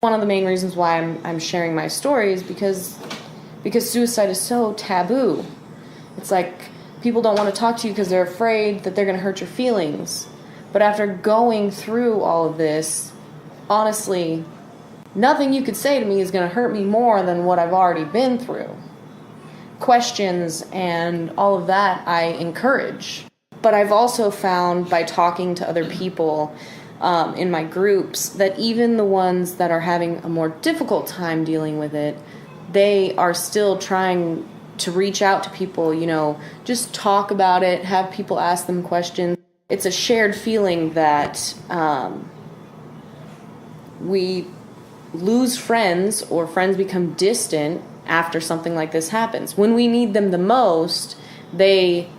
One of the main reasons why I'm sharing my story is because suicide is so taboo. It's like people don't want to talk to you because they're afraid that they're going to hurt your feelings. But after going through all of this, honestly, nothing you could say to me is going to hurt me more than what I've already been through. Questions and all of that I encourage. But I've also found by talking to other people in my groups that even the ones that are having a more difficult time dealing with it, they are still trying to reach out to people, just talk about it, have people ask them questions. It's a shared feeling that we lose friends or friends become distant after something like this happens. When we need them the most, they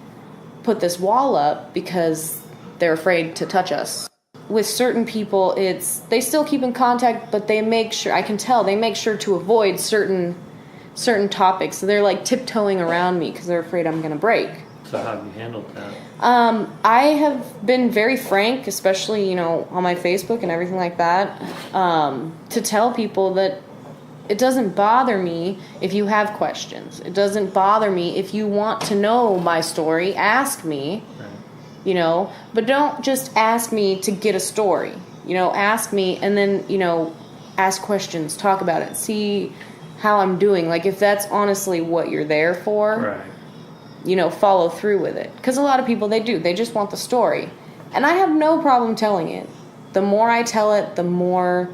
put this wall up because they're afraid to touch us. With certain people, they still keep in contact, but they make sure, I can tell, they make sure to avoid certain topics. So they're like tiptoeing around me because they're afraid I'm going to break. So how have you handled that? I have been very frank, especially, on my Facebook and everything like that, to tell people that it doesn't bother me if you have questions. It doesn't bother me if you want to know my story, ask me. Right. But don't just ask me to get a story. Ask me and then, ask questions, talk about it, see how I'm doing. Like, if that's honestly what you're there for, right. Follow through with it. Because a lot of people, they just want the story. And I have no problem telling it. The more I tell it, the more,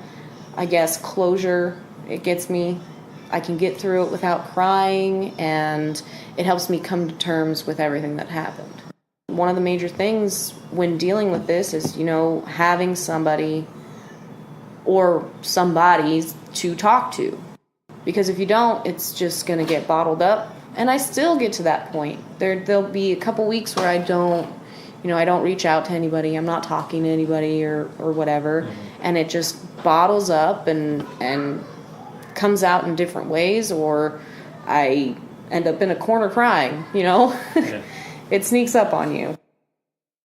I guess, closure it gets me. I can get through it without crying, and it helps me come to terms with everything that happened. One of the major things when dealing with this is, having somebody or somebodies to talk to. Because if you don't, it's just going to get bottled up. And I still get to that point. There'll be a couple weeks where I don't reach out to anybody. I'm not talking to anybody or whatever. Mm-hmm. And it just bottles up and comes out in different ways, or I end up in a corner crying, Yeah. It sneaks up on you.